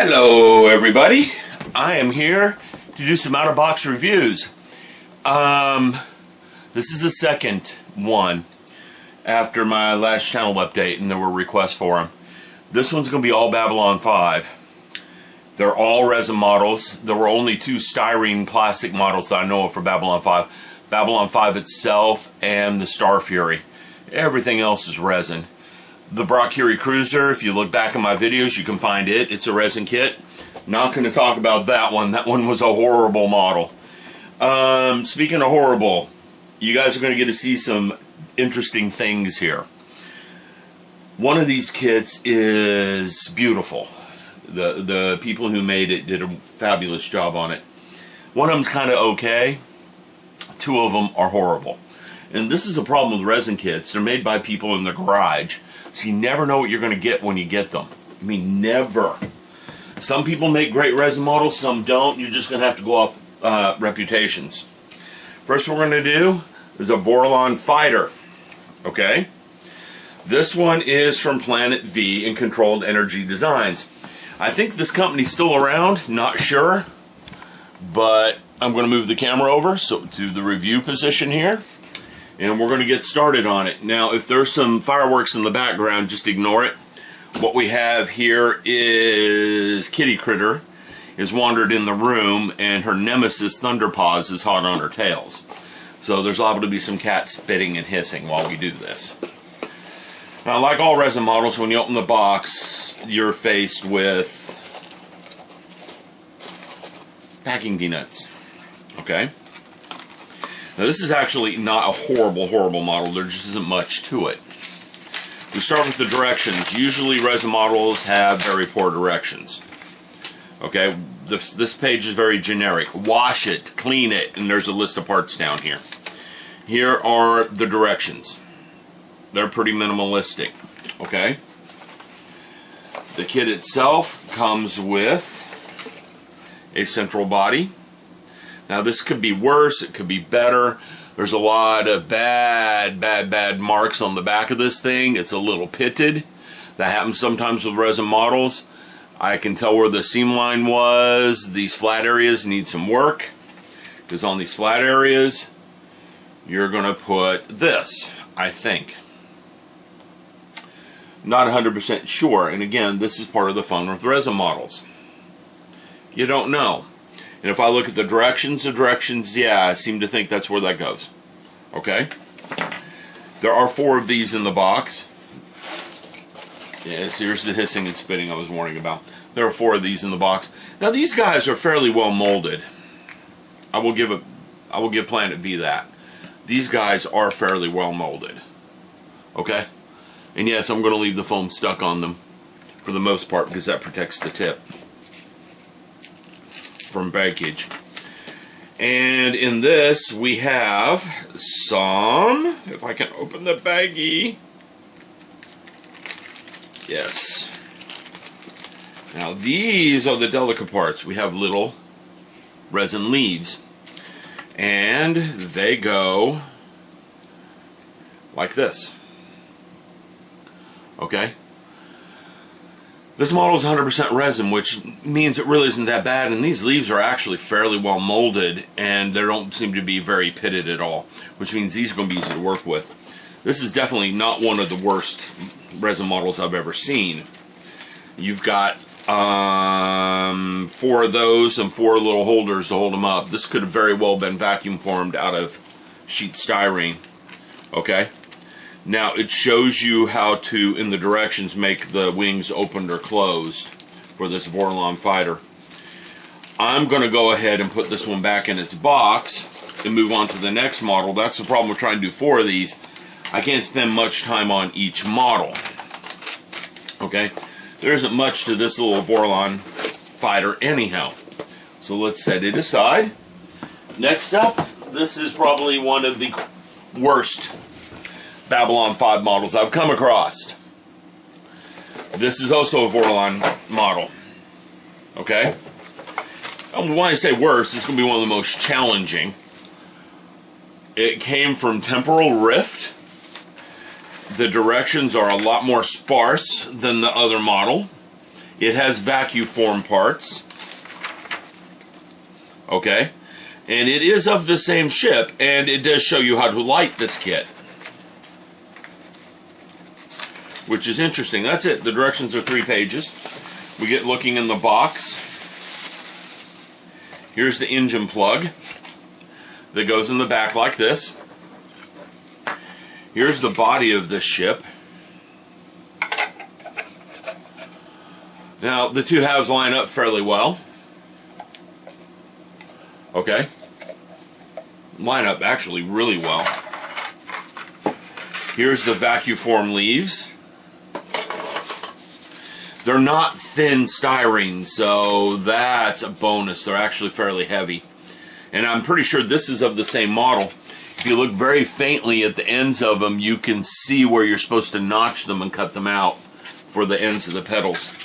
Hello everybody, I am here to do some out-of-box reviews. This is the second one after my last channel update, and there were requests for them. This one's going to be all Babylon 5. They're all resin models. There were only two styrene plastic models that I know of for Babylon 5. Babylon 5 itself and the Star Fury. Everything else is resin. The Brock-Curie Cruiser, if you look back in my videos, you can find it. It's a resin kit. Not going to talk about that one. That one was a horrible model. Speaking of horrible, you guys are going to get to see some interesting things here. One of these kits is beautiful. The people who made it did a fabulous job on it. One of them's kind of okay. Two of them are horrible. And this is a problem with resin kits. They're made by people in the garage. So you never know what you're going to get when you get them. I mean, never. Some people make great resin models, some don't. You're just going to have to go off reputations. First what we're going to do is a Vorlon Fighter. Okay? This one is from Planet V and Controlled Energy Designs. I think this company's still around, not sure. But I'm going to move the camera over to the review position here. And we're going to get started on it. Now, if there's some fireworks in the background, just ignore it. What we have here is Kitty Critter is wandered in the room, and her nemesis Thunderpaws is hot on her tails. So there's liable to be some cat spitting and hissing while we do this. Now, like all resin models, when you open the box, you're faced with packing peanuts. Okay? Now this is actually not a horrible model. There just isn't much to it. We start with the directions. Usually resin models have very poor directions. Okay, this page is very generic. Wash it, clean it, and there's a list of parts down here. Here are the directions. They're pretty minimalistic. Okay. The kit itself comes with a central body. Now this could be worse, it could be better. There's a lot of bad marks on the back of this thing. It's a little pitted. That happens sometimes with resin models. I can tell where the seam line was. These flat areas need some work, because on these flat areas you're going to put this, I think. Not 100% sure, and again, this is part of the fun with resin models. You don't know. And if I look at the directions, yeah, I seem to think that's where that goes. Okay? There are 4 of these in the box. Yes, here's the hissing and spitting I was warning about. There are 4 of these in the box. Now these guys are fairly well molded. I will give Planet V that. These guys are fairly well molded. Okay? And yes, I'm going to leave the foam stuck on them for the most part, because that protects the tip from baggage. And in this we have some, if I can open the baggie, yes. Now these are the delicate parts. We have little resin leaves, and they go like this. Okay? This model is 100% resin, which means it really isn't that bad, and these leaves are actually fairly well molded, and they don't seem to be very pitted at all, which means these are going to be easy to work with. This is definitely not one of the worst resin models I've ever seen. You've got 4 of those and 4 little holders to hold them up. This could have very well been vacuum formed out of sheet styrene. Okay? Now it shows you how to, in the directions, make the wings opened or closed for this Vorlon Fighter. I'm going to go ahead and put this one back in its box and move on to the next model. That's the problem with trying to do 4 of these. I can't spend much time on each model. Okay? There isn't much to this little Vorlon Fighter anyhow. So let's set it aside. Next up, this is probably one of the worst Babylon 5 models I've come across. This is also a Vorlon model. Okay? When I say worse, it's going to be one of the most challenging. It came from Temporal Rift. The directions are a lot more sparse than the other model. It has vacuum form parts. Okay. And it is of the same ship, and it does show you how to light this kit, which is interesting. That's it. The directions are 3 pages. We get looking in the box. Here's the engine plug that goes in the back like this. Here's the body of this ship. Now, the two halves line up fairly well. Okay. Line up actually really well. Here's the vacuum form leaves. They're not thin styrene, so that's a bonus. They're actually fairly heavy. And I'm pretty sure this is of the same model. If you look very faintly at the ends of them, you can see where you're supposed to notch them and cut them out for the ends of the pedals.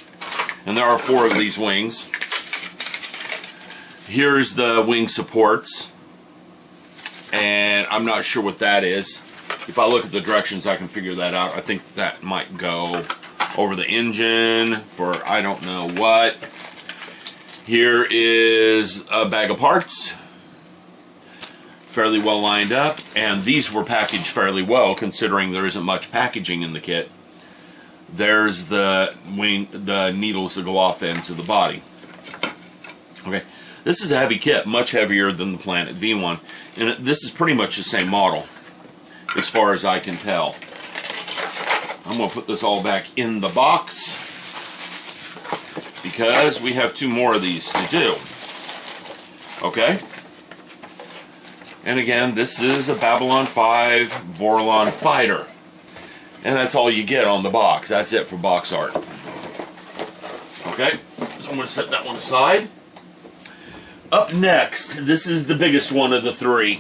And there are 4 of these wings. Here's the wing supports. And I'm not sure what that is. If I look at the directions, I can figure that out. I think that might go over the engine for I don't know what. Here is a bag of parts, fairly well lined up, and these were packaged fairly well considering there isn't much packaging in the kit. There's the needles that go off the ends of the body. Okay, this is a heavy kit, much heavier than the Planet V one, and this is pretty much the same model as far as I can tell. I'm going to put this all back in the box because we have 2 more of these to do. Okay? And again, this is a Babylon 5 Vorlon Fighter. And that's all you get on the box. That's it for box art. Okay? So I'm going to set that one aside. Up next, this is the biggest one of the 3.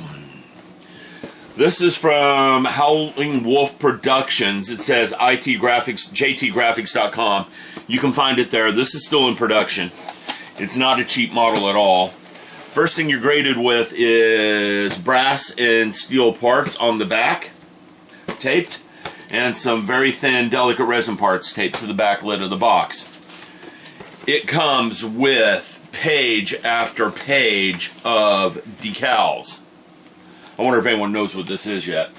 This is from Howlin Wolf Productions. It says jtgraphics.com. You can find it there. This is still in production. It's not a cheap model at all. First thing you're graded with is brass and steel parts on the back, taped, and some very thin, delicate resin parts taped to the back lid of the box. It comes with page after page of decals. I wonder if anyone knows what this is yet,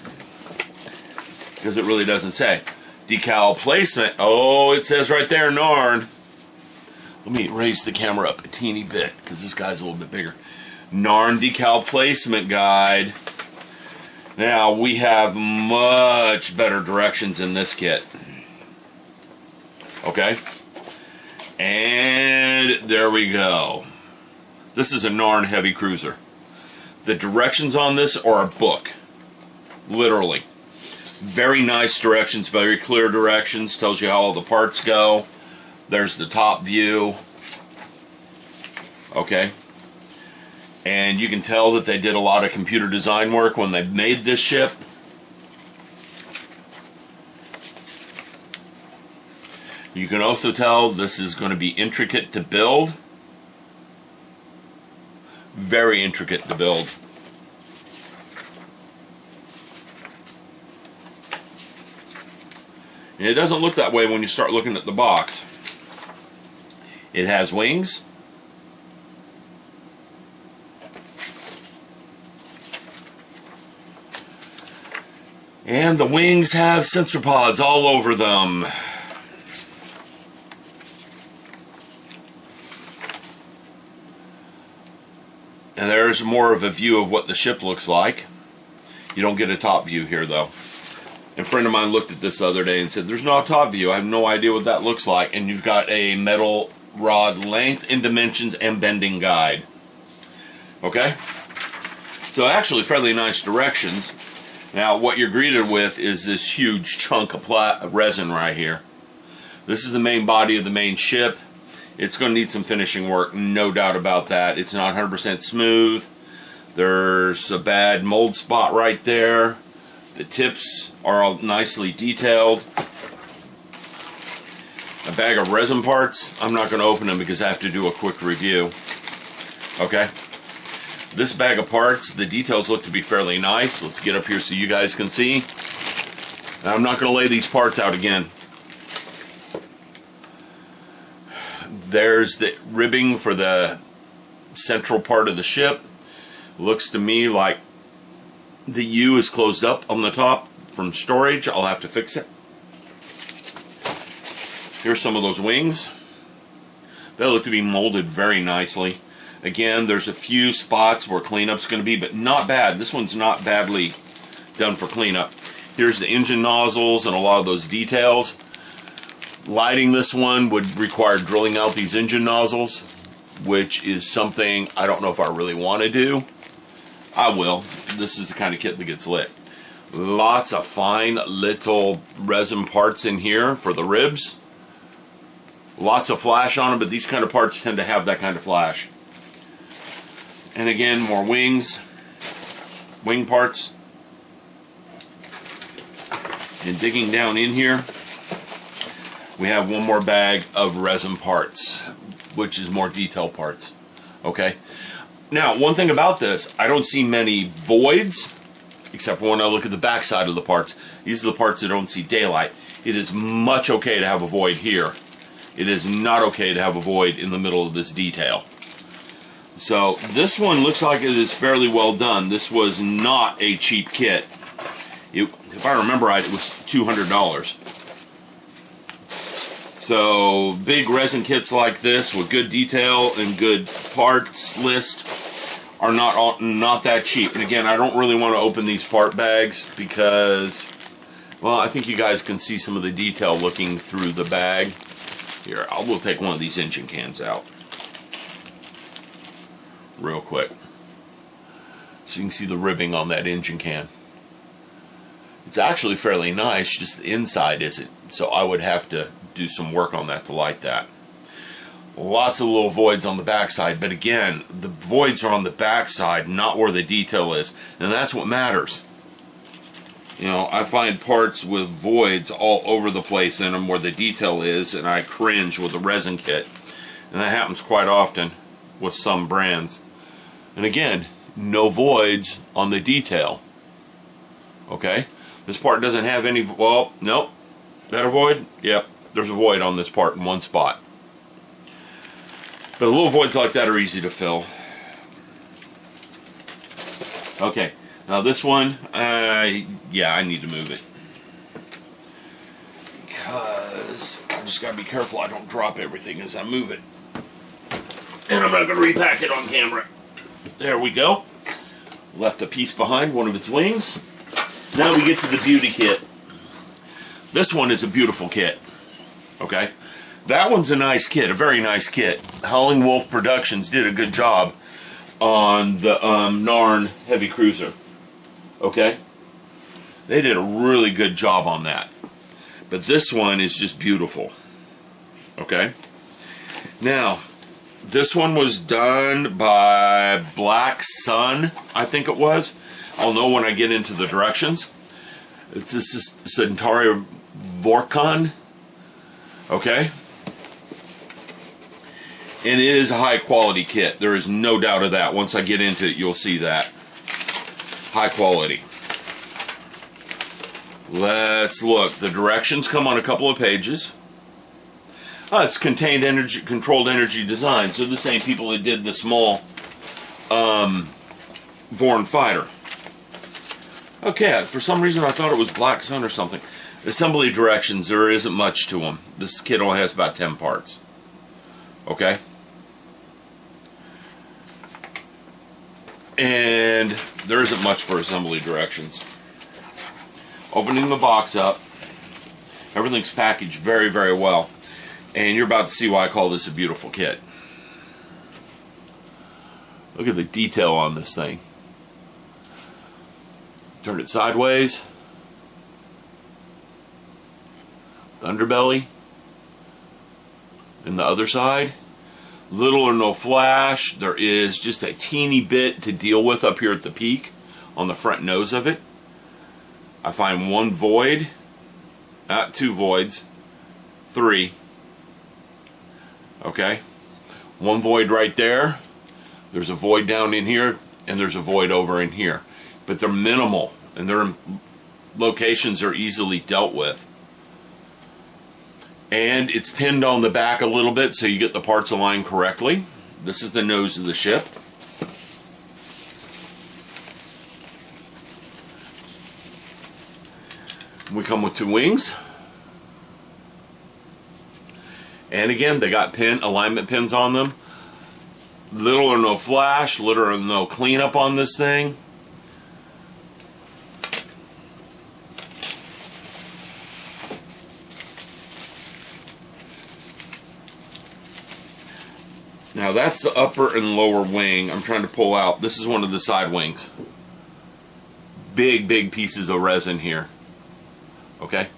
because it really doesn't say. Decal placement. Oh, it says right there, Narn. Let me raise the camera up a teeny bit, because this guy's a little bit bigger. Narn decal placement guide. Now, we have much better directions in this kit. Okay? And there we go. This is a Narn heavy cruiser. The directions on this are a book. Literally. Very nice directions, very clear directions. Tells you how all the parts go. There's the top view. Okay. And you can tell that they did a lot of computer design work when they made this ship. You can also tell this is going to be intricate to build. Very intricate to build. And it doesn't look that way when you start looking at the box. It has wings. And the wings have sensor pods all over them. And there's more of a view of what the ship looks like. You don't get a top view here, though. A friend of mine looked at this the other day and said, there's no top view. I have no idea what that looks like. And you've got a metal rod length and dimensions and bending guide. Okay? So actually fairly nice directions. Now what you're greeted with is this huge chunk of resin right here. This is the main body of the main ship. It's going to need some finishing work, no doubt about that. It's not 100% smooth. There's a bad mold spot right there. The tips are all nicely detailed. A bag of resin parts. I'm not going to open them because I have to do a quick review. Okay. This bag of parts, the details look to be fairly nice. Let's get up here so you guys can see. And I'm not going to lay these parts out again. There's the ribbing for the central part of the ship. Looks to me like the U is closed up on the top from storage. I'll have to fix it. Here's some of those wings. They look to be molded very nicely. Again, there's a few spots where cleanup's going to be, but not bad. This one's not badly done for cleanup. Here's the engine nozzles and a lot of those details. Lighting this one would require drilling out these engine nozzles, which is something I don't know if I really want to do. I will. This is the kind of kit that gets lit. Lots of fine little resin parts in here for the ribs. Lots of flash on them, but these kind of parts tend to have that kind of flash. And again, more wings, wing parts. And digging down in here, we have one more bag of resin parts, which is more detail parts. Okay. Now, one thing about this, I don't see many voids, except for when I look at the back side of the parts. These are the parts that don't see daylight. It is much okay to have a void here. It is not okay to have a void in the middle of this detail. So this one looks like it is fairly well done. This was not a cheap kit. If I remember right, it was $200. So big resin kits like this with good detail and good parts list are not that cheap. And again, I don't really want to open these part bags because, well, I think you guys can see some of the detail looking through the bag. Here, we'll take one of these engine cans out real quick so you can see the ribbing on that engine can. It's actually fairly nice, just the inside isn't, so I would have to do some work on that to light that. Lots of little voids on the backside, but again, the voids are on the backside, not where the detail is, and that's what matters. You know, I find parts with voids all over the place in them where the detail is, and I cringe with the resin kit. And that happens quite often with some brands. And again, no voids on the detail. Okay? This part doesn't have any, well, nope. That a void? Yep, there's a void on this part in one spot. But little voids like that are easy to fill. Okay. Now this one, yeah, I need to move it. Because I just got to be careful I don't drop everything as I move it. And I'm not going to repack it on camera. There we go. Left a piece behind, one of its wings. Now we get to the beauty kit. This one is a beautiful kit. Okay? That one's a nice kit, a very nice kit. Howlin Wolf Productions did a good job on the Narn heavy cruiser. Okay? They did a really good job on that. But this one is just beautiful. Okay? Now, this one was done by Black Sun, I think it was. I'll know when I get into the directions. It's this Centari Vorchan. Okay? And it is a high quality kit. There is no doubt of that. Once I get into it, you'll see that. High quality. Let's look. The directions come on a couple of pages. It's contained energy, controlled energy design. So the same people that did the small Vorlon Fighter. Okay, for some reason I thought it was Black Sun or something. Assembly directions, there isn't much to them. This kit only has about 10 parts. Okay? And there isn't much for assembly directions. Opening the box up, everything's packaged very, very well. And you're about to see why I call this a beautiful kit. Look at the detail on this thing. Turn it sideways. The underbelly. And the other side. Little or no flash. There is just a teeny bit to deal with up here at the peak on the front nose of it. I find one void, two voids, three. Okay, one void right there. There's a void down in here, and there's a void over in here. But they're minimal, and their locations are easily dealt with. And it's pinned on the back a little bit so you get the parts aligned correctly. This is the nose of the ship. We come with 2 wings. And again, they got alignment pins on them. Little or no flash, little or no cleanup on this thing. Now that's the upper and lower wing I'm trying to pull out. This is one of the side wings. Big pieces of resin here. Okay?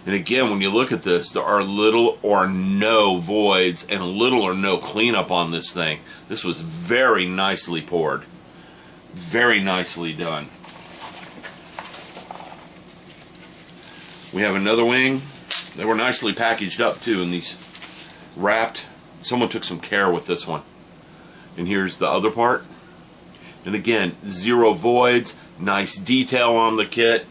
And again, when you look at this, there are little or no voids and little or no cleanup on this thing. This was very nicely poured. Very nicely done. We have another wing. They were nicely packaged up too, in these wrapped. Someone took some care with this one. And here's the other part. And again, 0 voids, nice detail on the kit.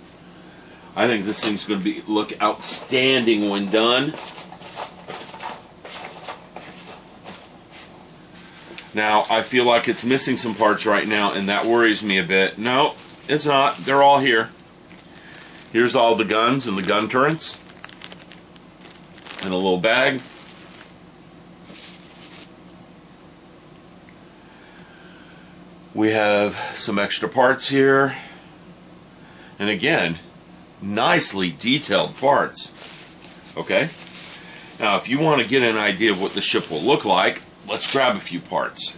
I think this thing's going to look outstanding when done. Now, I feel like it's missing some parts right now, and that worries me a bit. No, it's not. They're all here. Here's all the guns and the gun turrets in a little bag. We have some extra parts here. And again, nicely detailed parts. Okay? Now, if you want to get an idea of what the ship will look like, let's grab a few parts.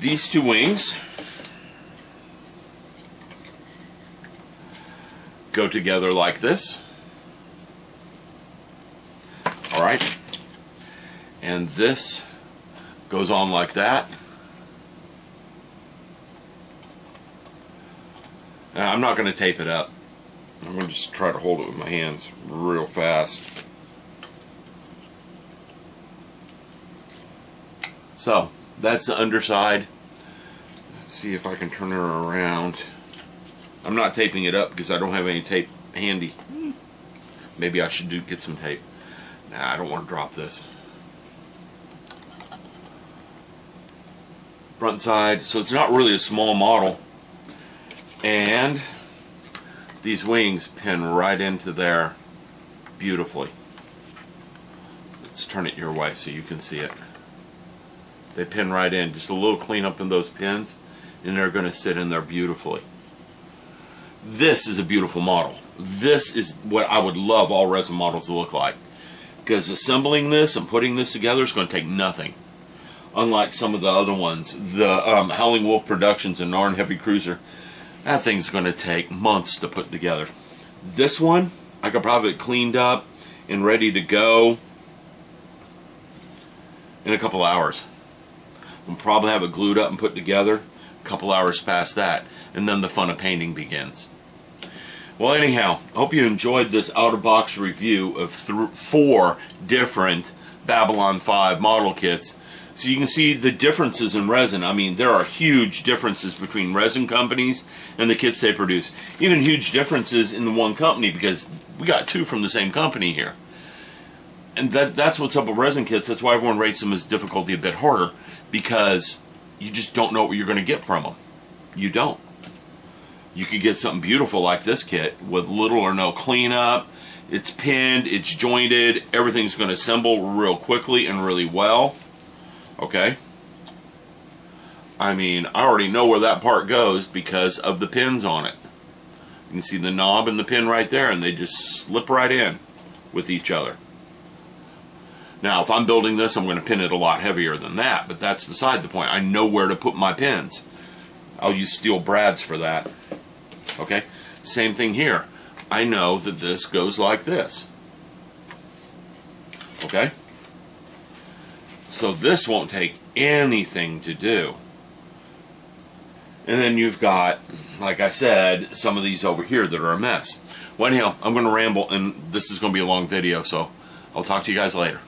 These 2 wings go together like this. Alright? And this goes on like that. Now, I'm not going to tape it up. I'm going to just try to hold it with my hands real fast. So, that's the underside. Let's see if I can turn her around. I'm not taping it up because I don't have any tape handy. Maybe I should get some tape. Nah, I don't want to drop this. Front side, so it's not really a small model. And these wings pin right into there beautifully. Let's turn it your way so you can see it. They pin right in. Just a little cleanup in those pins, and they're going to sit in there beautifully. This is a beautiful model. This is what I would love all resin models to look like. Because assembling this and putting this together is going to take nothing. Unlike some of the other ones, the Howlin Wolf Productions and Narn Heavy Cruiser, that thing's going to take months to put together. This one, I could probably have it cleaned up and ready to go in a couple hours. I'll probably have it glued up and put together a couple hours past that, and then the fun of painting begins. Well, anyhow, I hope you enjoyed this out-of-box review of 4 different Babylon 5 model kits. So you can see the differences in resin. I mean, there are huge differences between resin companies and the kits they produce. Even huge differences in the one company, because we got 2 from the same company here. And that's what's up with resin kits. That's why everyone rates them as difficulty a bit harder, because you just don't know what you're going to get from them. You don't. You could get something beautiful like this kit with little or no cleanup. It's pinned, it's jointed, everything's going to assemble real quickly and really well. Okay? I mean, I already know where that part goes because of the pins on it. You can see the knob and the pin right there, and they just slip right in with each other. Now, if I'm building this, I'm going to pin it a lot heavier than that, but that's beside the point. I know where to put my pins. I'll use steel brads for that. Okay? Same thing here. I know that this goes like this. Okay? So this won't take anything to do. And then you've got, like I said, some of these over here that are a mess. Well, anyhow, I'm going to ramble, and this is going to be a long video, so I'll talk to you guys later.